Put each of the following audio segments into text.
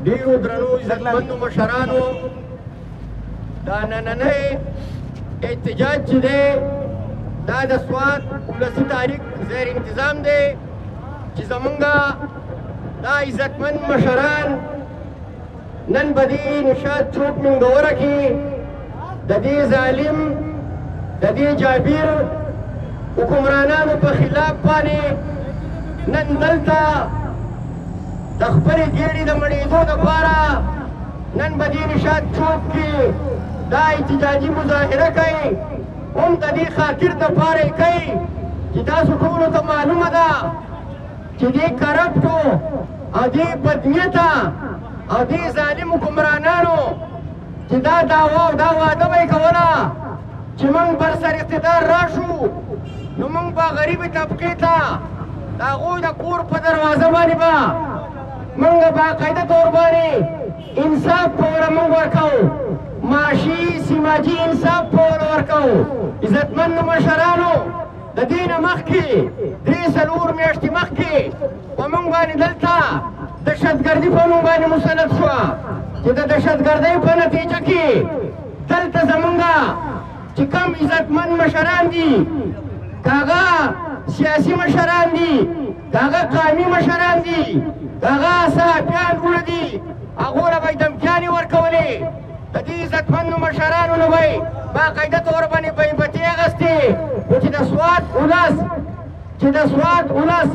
ډیرو درنو عزتمندو مشرانو دا نننی احتجاج چې دی دا د سوات ولسي تحریک زیر انتظام دی چې زمونږ دا عزتمند مشران نن به دې نشاط چوک منګوره کې د دې ظالم د دې جابر حکمرانانو په خلاف باندې نن دلته د خپلې ګېډې د مړېدو دپاره نن به دې نشاط چوک کې دا احتجاجي مظاهره کوي هم د دې خاطر دپاره یې کوي چې تاسو ټولو ته معلومه ده چې دې کرپټو او دې بدنیته او دې ظالم حکمرانانو چې دا دعوا او دا واده به یې کوله چې موږ بر سر اقتدار راشو نو موږ به غریبې طبقې ته د هغوی د کور په دروازه باندې به موږ باقاعده طور باندې انصاف په وله موږ ورکوو معاشي سماجي انصاف په وله ورکوو عزتمندو مشرانو د دې نه مخکې 3-4 میاشتې مخکې په موږ باندې دلته دهشتګردي په موږ باندې مسلط شوه چې د دهشتګردۍ په نتیجه کې دلته زمونږ چې کم عزتمند مشران دي که هغه سیاسي مشران دي که هغه قومي مشران دي که هغه صحافیان وروڼه دي هغو له به یې دمکیانې ورکولې د دې عزتمندو مشرانو نه به یې باقاعده طور باندې بیعتي اخیستې خو چې د سوات ولس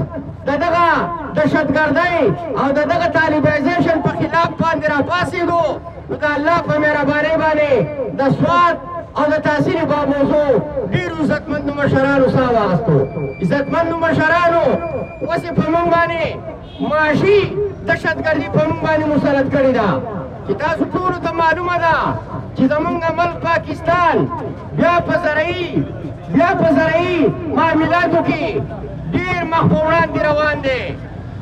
د دغه دهشتګردۍ او د دغه طالبایزیشن په خلاف باندې راپاڅېدو نو د الله په مهربانۍ باندې د سوات او د تحصیل بابوزو ډېرو عزتمندو مشرانو ساه واخیستو عزتمندو مشرانو اوس یې په موږ باندې معاشي دهشتګردي په موږ باندې مسلط کړې ده چې تاسو ټولو ته معلومه ده چې زمونږ ملک پاکستان بیا په زرعي معاملاتو کې ډېر مخ په وړاندې روان دی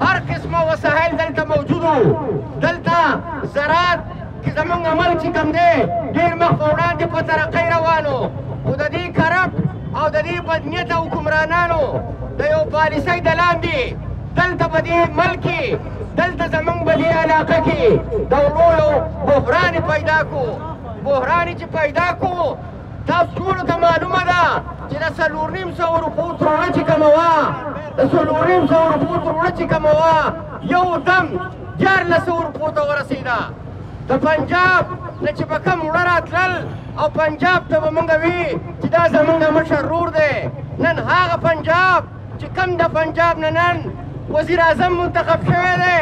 هر قسمه وسایل دلته موجودو دلته زراعت کې زمونږ ملک چې کوم دی ډېر مخ په وړاندې په ترقۍ روانو خو د دې کرپټ او د دې بدنیته حکمرانانو د یو پالیسۍ د لاندې دلته په دې ملک کې دلته زمونږ په دې علاقه کې د لویو بحران پیدا کو بحران چې پیدا کو تاسو ټولو ته معلومه ده چې د 4,500 روپو ترونه چې کومه وه د 4,500 روپو ترونه چې کومه وه یو دم 1,400 روپو ته ورسېده د پنجاب نه چې به کم وړه راتلل او پنجاب ته به موږ وي چې دا زموږ مشر ورور دی نن هغه پنجاب چې کم د پنجاب نه نن وزیر اعظم منتخب شوی دی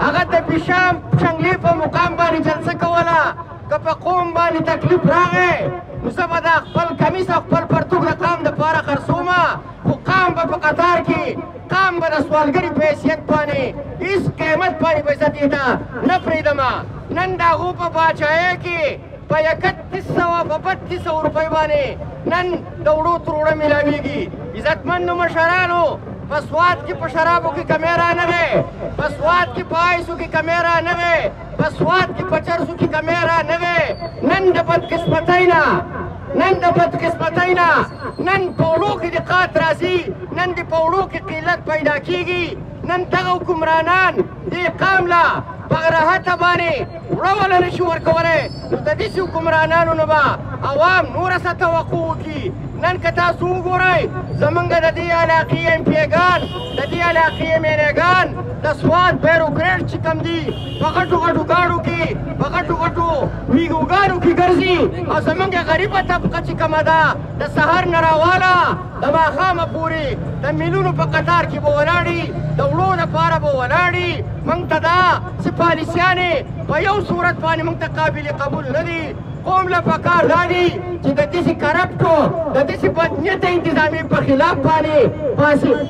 هغه د پیشام شنګلې په مقام باندې جلسه کوله که په قوم باندې تکلیف راغی نو زه به دا خپل کمیس او خپل پرتوګ د قام دپاره خرڅومه خو قام به په قطار کې قام به د سوالګري په حیثیت باندې هېڅ قیمت باندې به زه دې ته نه پرېږدمه نن د هغو په باچایۍ کې په 3100 په 3200 روپۍ باندې نن د وړو تروړه میلاویږي عزتمندو مشرانو په سوات کې په شرابو کې کمی رانغی په سوات کې په آیسو کې کمی رانغی په سوات کې په چرسو کې کمی رانغی نن د بدقسمتۍ نه نن په وړو کې دقت راځي نن د په وړو کې قلت پیدا کېږي نن دغه حکمرانان دې قام له په راحته باندې وړه وله نه شي ورکولی نو د داسې حکمرانانو نه به عوام نوره څه توقع وکړي نن که تاسو وګورئ زمونږ د دې علاقې امپیګان د دې علاقې امیرګان د سوات بیروکریټ چې کوم دي په غټو ګاډو کې په غټو ویګوګانو کې ګرځي او زمونږ غریبه طبقه چې کومه ده د سهار نه راواله د ماښامه پورې د میلونو په قطار کې به ولاړي د وړو لپاره به ولاړي موږ ته دا څه پالیسیانې په یو صورت باندې موږ ته قابل قبول نه دي قوم له پکار دا دي چې د داسې کرپټو د داسې بدنیته انتظامي په خلاف باندې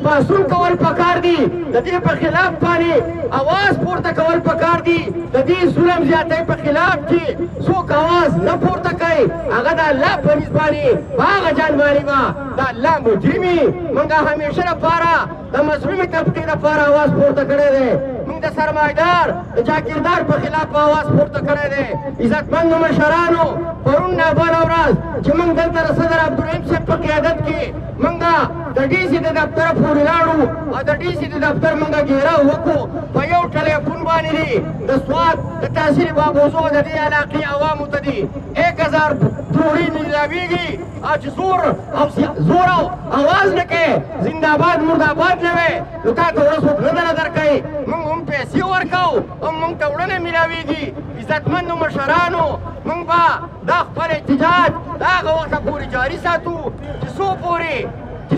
پاڅون کول پکار دي د دې په خلاف باندې اواز پورته کول پکار دي د دې ظلم زیاتۍ په خلاف چې څوک اواز نه پورته کوي هغه د الله په نسبت باندې په هغه جان باندې به د الله مجرمي موږ همیشه لپاره د مظلومې طبقې لپاره اواز پورته کړی دی موږ د سرمایدار د جاګیردار په خلاف اواز پورته کړی دی. عزتمندو مشرانو، پرون نه بله ورځ چې موږ دلته د صدر عبدالرحیم صاحب په قیادت کې موږ د ډي سي د دفتر پورې لاړو او د ډي سي د دفتر موږ ګیراو وکړو. په یو ټلیفون باندې دي د سوات د تحصیل بابوزو د دې علاقې عوامو ته دي 1000 ډوډۍ نیلامیږي او چې زور او اواز نه کوې زنده‌باد مرده‌باد نه وې نو تا ته وړه څوک نه دله درکوي. موږ هم پیسې ورکوو هم موږ ته وړه نه میلاویږي. عزتمندو مشرانو، موږ به دا خپل احتجاج د هغه وخته پورې جاري ساتو چې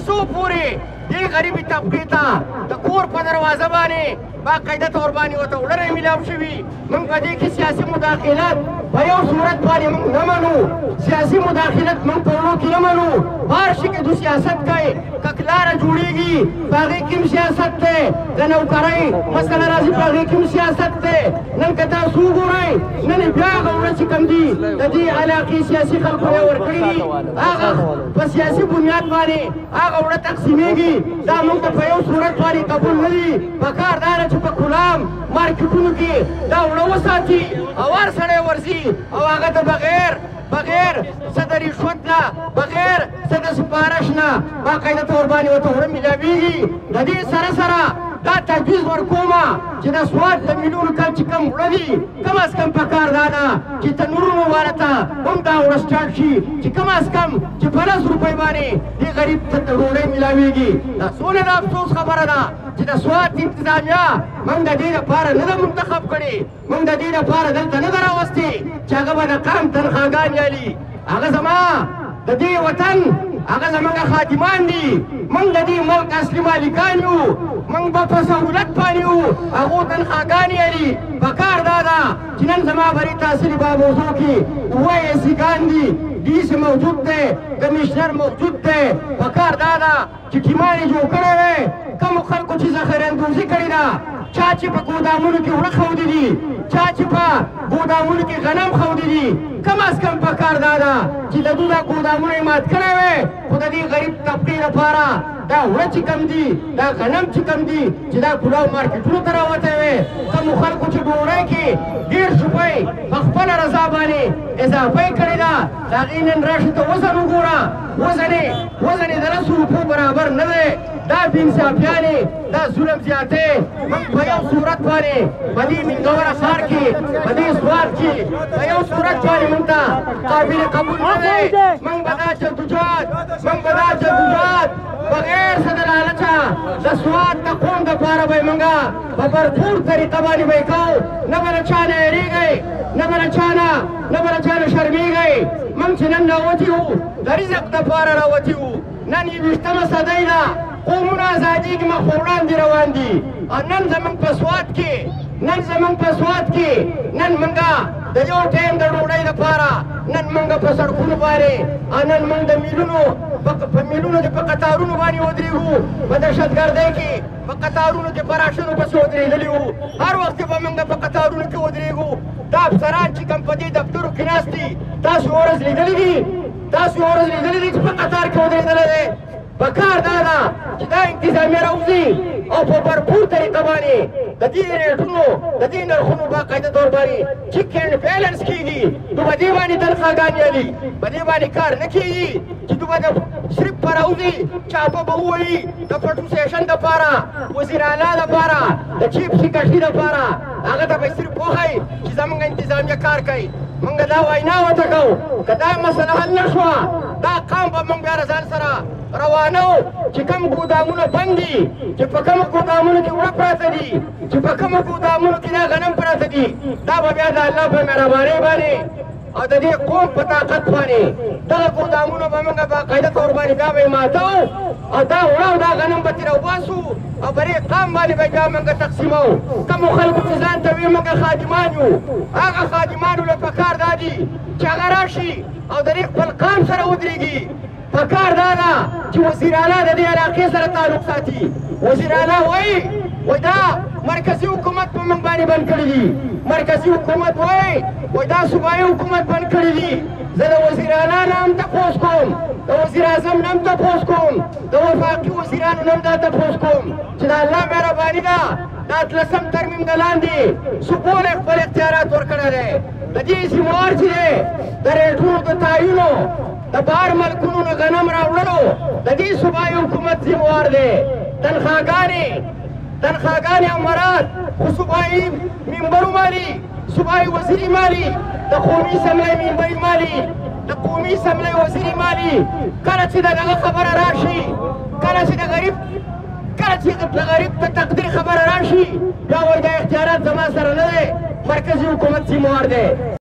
څو پورې دې غریبي طبقې ته د کور په دروازه باندې باقاعده طور باندې ورته وړه نه میلاو شوي. موږ په دې کې سیاسي مداخلت په یو صورت باندې موږ نه منو. سیاسي مداخلت موږ په وړو کې نه منو. هر شي کې دو سیاست کوي، که لاره جوړېږي په هغې کې هم سیاست دی، د نوکرۍ مسله راځي په هغې کې هم سیاست دی. نن که تاسو وګورئ نن بیا هغه وړه چې کوم دي د دې علاقې سیاسي خلکو یې ورکړي دي هغه په سیاسي بنیاد باندې هغه وړه تقسیمېږي. دا موږ ته په یو صورت باندې قبول نه دي. پکار دا ده چې په کلام مارکیټونو کې دا وړه وساتي او هر سړی ورځي او هغه ته بغیر څه د رشوت نه بغیر څه د سپارش نه باقاعده طور باندې ورته وړه میلاویږي. د دې سره دا تجویز ورکومه چې د سوات د میلیونو کال چې کم وړه دي کم از کم پکار دا ده چې تنورونو والا ته هم دا وړه سټارټ شي چې کم از کم چې په 10 روپۍ باندې دې غریب ته ډوډۍ میلاویږي. دا څونه د افسوس خبره ده چې د سوات انتظامیه موږ د دې لپاره نه ده منتخب کړې، موږ د دې لپاره دلته نه ده راوستې چې هغه به د قام تنخواګانې الي. هغه زما د دې وطن هغه زموږ خادمان دي. موږ د دې ملک اصلي مالکان یو، موږ به په سهولت باندې یو هغو تنخواګانې الي. پکار دا ده چې نن زما بري تحصیل بابوزو کې 2 ایسیګان دي، ډي سي موجود دی، کمیشنر موجود دی. پکار دا ده چې ټیمان یې جوړ کړی وی کومو خلکو چې ذخیره اندوزي کړې ده، چا چې په ګودامونو کې وړه ښودي دي، چا چې په ګودامونو کې غنم ښودي دي. کم از کم پکار دا ده چې د دوی دا ګودامونه یې مات کړی وی خو د دې غریب طبقې لپاره دا وړه چې کم دي دا غنم چې کم دي چې دا کلاو مارکیټونو ته راوتی وی کومو خلکو چې ډوډۍ کې 1.5 روپۍ په خپله رضا باندې اضافه یې کړې ده د هغې نن راشي ته وزن وګوره. وزن یې د 10 روپو برابر نه دی. دا بې انصافیانې دا ظلم زیاتې موږ په یو صورت باندې په دې منګوره ښار کې په دې سوات کې په یو صورت باندې موږ ته قابل قبول نه دی. موږ به دا جدوجهد بغیر څه د لالچه د سوات د قوم دپاره به یې موږ په بھرپور طریقه باندې به یې کوو. نه به له چا نه یېرېږئ، نه به له چا نه شرمېږئ. موږ چې نن راوتي وو د رزق دپاره راوتي وو. نن 21مه صدۍ ده، قومونه ازادېږي مخ په وړاندې روان دي. او نن زموږ په سوات کې نن موږ د یو ټایم د ډوډۍ لپاره نن موږ په سړکونو باندې او نن موږ د میلونو کې په قطارونو باندې ودرېږو. په دهشتګردۍ کې په قطارونو کې په راشنو پسې ودرېدلي وو. هر وخت کې به موږ په قطارونو کې ودرېږو. دا افسران چې کوم په دې دفترو کې ناست دي تاسو ورځ لیدلي دي چې په قطار کې ودرېدلی دی. پکار دا ده چې دا انتظامیه راوځي او په بھرپور طریقه باندې د دې ریټونو د دې نرخونو باقاعده طور باندې چیک اینډ بیلنس کېږي. نو په دې باندې تنخواګانې الي، په دې باندې کار نه کېږي چې دوی به صرف په راوځي چاپه به ووایي د پټو سیشن دپاره، وزیر اعلی دپاره، د چیف سیکرټري دپاره هغه ته به صرف وښایي چې زموږ انتظامیه کار کوي. موږ دا وینا ورته کوو که دا مسله حل نه شوه دا قام به موږ بیا ځان سره روانو چې کوم ګودامونه بند دي، چې په کومو ګودامونو کې وړه پراته دي، چې په کومو ګودامونو کې دا غنم پراته دي، دا به بیا د الله په مهربانۍ باندې او د دې قوم په طاقت باندې دغه ګودامونه به موږ باقاعده طور باندې بیا به یې ماتو او دا وړه او دا غنم به ترې وباسو او په دې قام باندې به بیا موږ تقسیمو. کومو خلکو چې ځان ته وي موږ خادمان یو، هغه خادمانو له پکار دا دي چې هغه راشي او د دې خپل قام سره ودرېږي. پکار دا ده چې وزیر اعلی د دې علاقې سره تعلق ساتي. وزیر اعلی وایي دا مرکزي حکومت په موږ باندې بند کړي دي، مرکزي حکومت وایي دا صوبایي حکومت بند کړي دي. زه د وزیر اعلی نه هم تپوس کوم، د وزیر اعظم نه هم تپوس کوم، د وفاقي وزیرانو نه هم دا تپوس کوم چې د الله مهرباني ده د 18 ترمیم نه لاندې سپول خپل اختیارات ورکړی دی د دې ذموار چې دی د ریټونو د تعینو د بهر ملکونو نه غنم راوړلو د دې صوبایي حکومت ذموار دی تنخواګانې امارات خو صوبایي ممبرو مالي صوبایي وزیري مالي د قومي اسمبلۍ ممبري مالي د قومي اسمبلۍ وزیري مالي کله چې د هغه خبره راشي کله چې د غریب د تقدیر خبره راشي بیا وایي دا اختیارات زما سره نه دی مرکزي حکومت ذموار دی